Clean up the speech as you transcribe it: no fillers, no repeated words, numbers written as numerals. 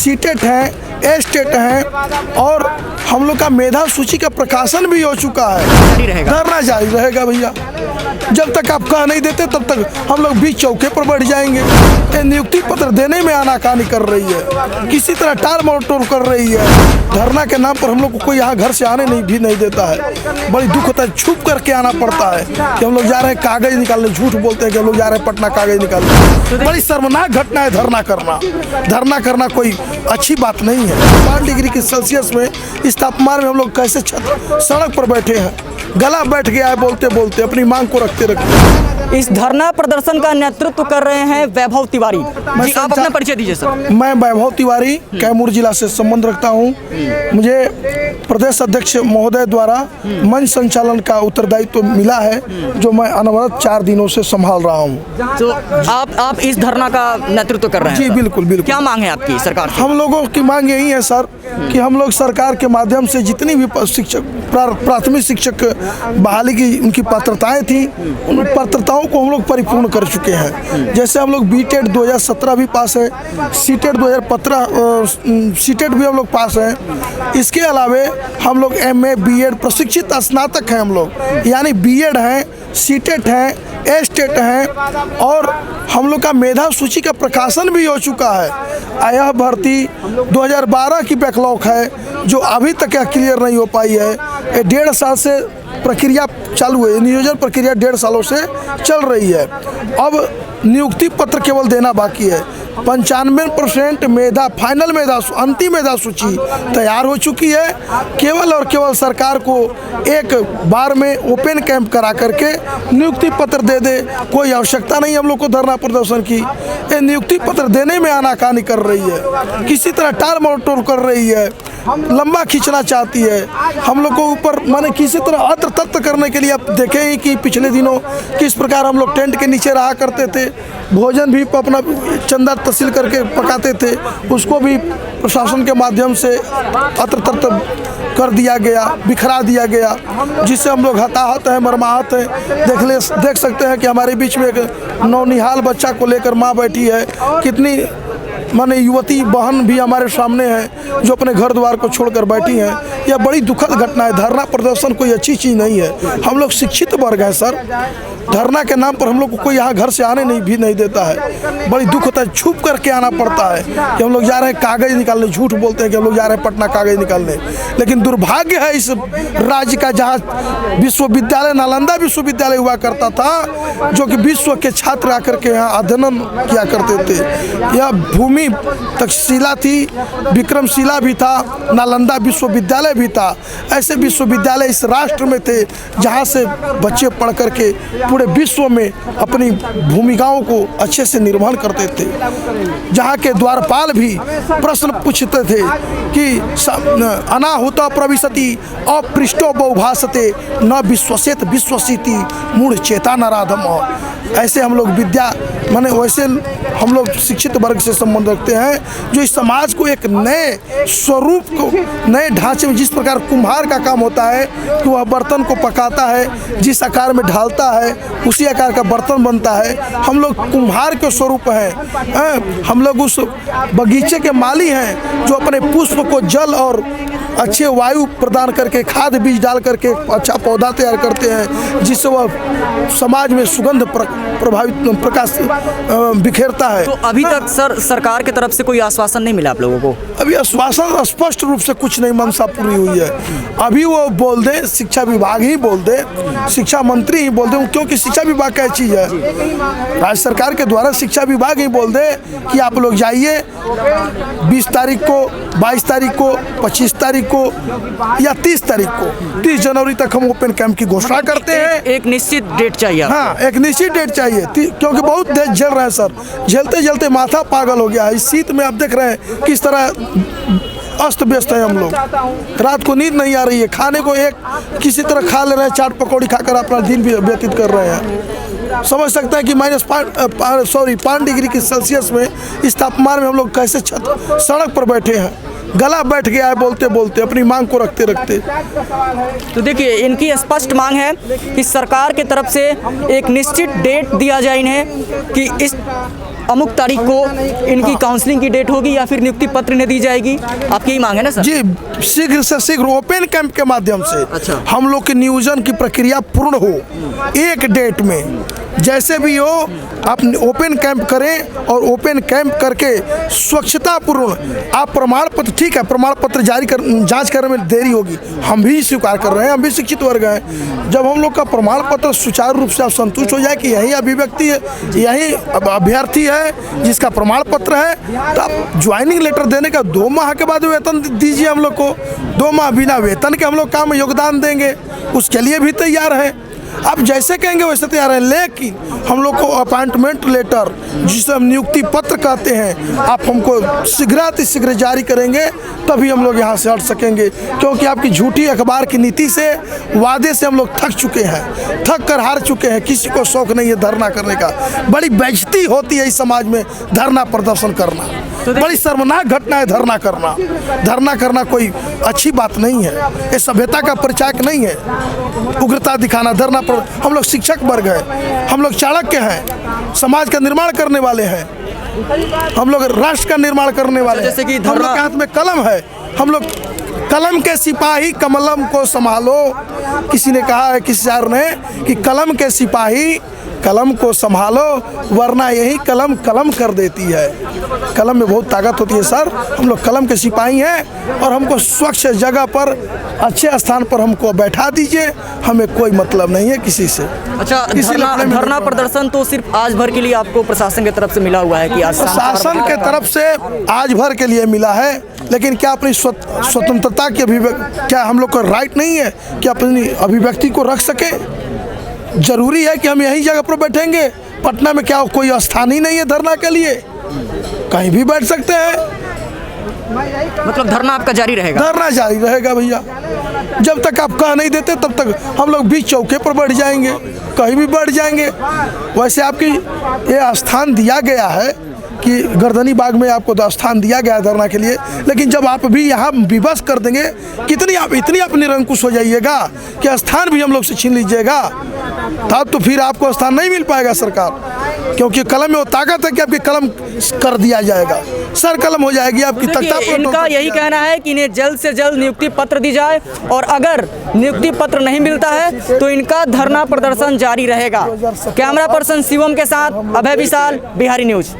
CTET हैं, estate हैं और हम लोग का मेधा सूची का प्रकाशन भी हो चुका है। धरना जारी रहेगा भैया, जब तक आप कह नहीं देते तब तक हम लोग बीच चौके पर बैठ जाएंगे। ये नियुक्ति पत्र देने में आनाकानी कर रही है, किसी तरह टाल मटोल कर रही है। धरना के नाम पर हम लोग को कोई यहाँ घर से आने भी नहीं देता है। बड़ी दुख होता है, छुप करके आना पड़ता है कि हम लोग जा रहे हैं कागज निकालने। झूठ बोलते हैं कि हम लोग जा रहे हैं पटना कागज निकालने। बड़ी शर्मनाक घटना है धरना करना। धरना करना कोई अच्छी बात नहीं है। 5 डिग्री की सेल्सियस में इस तापमान में हम लोग कैसे सड़क पर बैठे हैं, गला बैठ गया है बोलते बोलते, अपनी मांग को रखते रखते। इस धरना प्रदर्शन का नेतृत्व कर रहे हैं वैभव तिवारी जी। आप अपना परिचय दीजिए सर। मैं वैभव तिवारी कैमूर जिला से संबंध रखता हूं। मुझे प्रदेश अध्यक्ष महोदय द्वारा मंच संचालन का उत्तरदायित्व मिला है, जो मैं अनवरत 4 दिनों से संभाल रहा हूं। तो आप इस धरना का नेतृत्व कर रहे हैं? जी बिल्कुल बिल्कुल। क्या मांग है आपकी सरकार से? हम लोगों की मांग यही है सर कि हम लोग सरकार के माध्यम से जितनी भी शिक्षक प्राथमिक शिक्षक बहाली की उनकी पात्रताएं थी, उन पात्रताओं को हम लोग परिपूर्ण कर चुके हैं। जैसे हम लोग बीटेट 2017 भी पास है, सीटेट 2015 सीटेट भी हम लोग पास हैं। इसके अलावे हम लोग MA BEd प्रशिक्षित स्नातक हैं हम लोग, यानी BEd हैं, सीटेट हैं, एस्टेट हैं और हम लोग का मेधा सूची का प्रकाशन भी हो चुका है। यह भर्ती 2012 की बैकलॉग है जो अभी तक क्लियर नहीं हो पाई है। 1.5 साल से प्रक्रिया चालू है, नियोजन प्रक्रिया 1.5 सालों से चल रही है। अब नियुक्ति पत्र केवल देना बाकी है। 95% मेधा फाइनल मेधा अंतिम मेधा सूची तैयार हो चुकी है। केवल और केवल सरकार को एक बार में ओपन कैंप करा करके नियुक्ति पत्र दे दे, कोई आवश्यकता नहीं हम लोग को धरना प्रदर्शन की। ये नियुक्ति पत्र देने में आनाकानी कर रही है, किसी तरह टाल मटोल कर रही है, लंबा खींचना चाहती है हम लोग को ऊपर। माने किसी तरह अत्र तत्र करने के लिए आप देखें ही कि पिछले दिनों किस प्रकार हम लोग टेंट के नीचे रहा करते थे, भोजन भी अपना चंदा तहसील करके पकाते थे, उसको भी प्रशासन के माध्यम से अत्र तत्र कर दिया गया, बिखरा दिया गया, जिससे हम लोग हताहत हैं, मर्माहत हैं। देख सकते हैं कि हमारे बीच में एक नौनिहाल बच्चा को लेकर माँ बैठी है। कितनी माने युवती बहन भी हमारे सामने है जो अपने घर द्वार को छोड़कर बैठी हैं। यह बड़ी दुखद घटना है। धरना प्रदर्शन कोई अच्छी चीज़ नहीं है। हम लोग शिक्षित वर्ग हैं सर, धरना के नाम पर हम लोग को कोई यहाँ घर से आने भी नहीं देता है। बड़ी दुख होता है, छुप करके आना पड़ता है कि हम लोग जा रहे हैं कागज निकालने। झूठ बोलते हैं कि हम लोग जा रहे हैं पटना कागज निकालने, लेकिन दुर्भाग्य है इस राज्य का जहाँ विश्वविद्यालय नालंदा विश्वविद्यालय हुआ करता था, जो कि विश्व के छात्र आकर के यहाँ अध्ययन किया करते थे। यह भूमि तक्षशिला थी, विक्रमशिला भी था, नालंदा विश्वविद्यालय भी था। ऐसे विश्वविद्यालय इस राष्ट्र में थे जहाँ से बच्चे पढ़ करके पूरे विश्व में अपनी भूमिकाओं को अच्छे से निर्वहन करते थे। जहाँ के द्वारपाल भी प्रश्न पूछते थे कि अनाहुता प्रविशति अपृष्टो बहुभाषते न विश्वसेत विश्वसिति मूढ़ चेता नराधम। ऐसे हम लोग विद्या माने वैसे हम लोग शिक्षित वर्ग से संबंध रखते हैं जो इस समाज को एक नए स्वरूप को, नए ढांचे में, जिस प्रकार कुम्हार का काम होता है कि वह बर्तन को पकाता है, जिस आकार में ढालता है उसी आकार का बर्तन बनता है। हम लोग कुम्हार के स्वरूप हैं। हम लोग उस बगीचे के माली हैं जो अपने पुष्प को जल और अच्छे वायु प्रदान करके, खाद बीज डाल करके अच्छा पौधा तैयार करते हैं, जिससे वह समाज में सुगंध प्रभावित प्रकाश बिखेरता है। तो अभी तक सर सरकार की तरफ से कोई आश्वासन नहीं मिला आप लोगों को? अभी आश्वासन स्पष्ट रूप से कुछ नहीं, मंशा पूरी हुई है। अभी वो बोल दे, शिक्षा विभाग ही बोल दे, शिक्षा मंत्री ही बोल दे, क्योंकि शिक्षा विभाग क्या चीज़ है, राज्य सरकार के द्वारा शिक्षा विभाग ही बोल दे कि आप लोग जाइए 20 तारीख को, 22 तारीख को, 25 तारीख को या 30 तारीख को, 30 जनवरी तक हम ओपन कैंप की घोषणा करते हैं। एक निश्चित डेट चाहिए। हाँ, एक निश्चित डेट चाहिए, क्योंकि बहुत देश झेल रहे हैं सर। झेलते झेलते माथा पागल हो गया है। इस शीत में आप देख रहे हैं किस तरह अस्त व्यस्त है हम लोग। रात को नींद नहीं आ रही है, खाने को एक किसी तरह खा ले रहे हैं, चाट पकौड़ी खाकर अपना दिन भी व्यतीत कर रहे हैं। समझ सकते हैं कि -5 डिग्री की सेल्सियस में इस तापमान में हम लोग कैसे सड़क पर बैठे हैं। गला बैठ गया है बोलते बोलते, अपनी मांग को रखते रखते। तो देखिए, इनकी स्पष्ट मांग है कि सरकार की तरफ से एक निश्चित डेट दिया जाए इन्हें कि इस अमुक तारीख को इनकी काउंसलिंग की डेट होगी या फिर नियुक्ति पत्र इन्हें दी जाएगी। आपकी यही मांग है ना सर? जी, शीघ्र से शीघ्र ओपन कैंप के माध्यम से अच्छा। हम लोग की नियोजन की प्रक्रिया पूर्ण हो, एक डेट में जैसे भी हो आप ओपन कैंप करें और ओपन कैंप करके स्वच्छता पूर्ण आप प्रमाण पत्र, ठीक है प्रमाण पत्र जारी कर जांच करने में देरी होगी, हम भी स्वीकार कर रहे हैं, हम भी शिक्षित वर्ग हैं। जब हम लोग का प्रमाण पत्र सुचारू रूप से आप संतुष्ट हो जाए कि यही अभिव्यक्ति है, यही अभ्यर्थी है जिसका प्रमाण पत्र है, तो आप ज्वाइनिंग लेटर देने का 2 माह के बाद वेतन दीजिए हम लोग को। 2 माह बिना वेतन के हम लोग काम में योगदान देंगे, उसके लिए भी तैयार है। आप जैसे कहेंगे वैसे तैयार है, लेकिन हम लोग को अपॉइंटमेंट लेटर जिसे हम नियुक्ति पत्र कहते हैं, आप हमको शीघ्र जारी करेंगे तभी हम लोग यहाँ से हट सकेंगे। क्योंकि आपकी झूठी अखबार की नीति से, वादे से हम लोग थक चुके हैं, थक कर हार चुके हैं। किसी को शौक नहीं है धरना करने का। बड़ी बेइज्जती होती है इस समाज में धरना प्रदर्शन करना, बड़ी शर्मनाक घटना है धरना करना। धरना करना कोई अच्छी बात नहीं है, ये सभ्यता का परिचायक नहीं है। उग्रता दिखाना, धरना पर हम लोग शिक्षक वर्ग हैं, हम लोग चाणक्य हैं, समाज का निर्माण करने वाले हैं, हम लोग राष्ट्र का निर्माण करने वाले हैं। जैसे कि हम लोग के हाथ में कलम है, हम लोग कलम के सिपाही कमलम को संभालो। किसी ने कहा है, किसी शायर ने, कि कलम के सिपाही कलम को संभालो वरना यही कलम कलम कर देती है। कलम में बहुत ताकत होती है सर। हम लोग कलम के सिपाही हैं और हमको स्वच्छ जगह पर, अच्छे स्थान पर हमको बैठा दीजिए, हमें कोई मतलब नहीं है किसी से। अच्छा, धरना प्रदर्शन तो सिर्फ आज भर के लिए आपको प्रशासन की तरफ से मिला हुआ है कि आज प्रशासन के तरफ से आज भर के लिए मिला है, लेकिन क्या अपनी स्वतंत्रता की अभिव्यक्ति, क्या हम लोग को राइट नहीं है कि अपनी अभिव्यक्ति को रख सके? जरूरी है कि हम यही जगह पर बैठेंगे? पटना में क्या कोई स्थान ही नहीं है धरना के लिए? कहीं भी बैठ सकते हैं। मतलब धरना आपका जारी रहेगा? धरना जारी रहेगा भैया, जब तक आप कह नहीं देते तब तक हम लोग बीच चौके पर बैठ जाएंगे, कहीं भी बैठ जाएंगे। वैसे आपकी ये स्थान दिया गया है कि गर्दनी बाग में आपको स्थान दिया गया है धरना के लिए, लेकिन जब आप भी यहाँ विवश कर देंगे, कितनी आप इतनी आप निरंकुश हो जाइएगा कि स्थान भी हम लोग से छीन लीजिएगा, तब तो फिर आपको स्थान नहीं मिल पाएगा सरकार। क्योंकि कलम में वो ताकत है कि आपकी कलम कर दिया जाएगा, सर कलम हो जाएगी आपकी तख्ता पर। इनका यही कहना है कि इन्हें जल्द से जल्द नियुक्ति पत्र दी जाए और अगर नियुक्ति पत्र नहीं मिलता है तो इनका धरना प्रदर्शन जारी रहेगा। कैमरा पर्सन शिवम के साथ अभय विशाल, बिहारी न्यूज।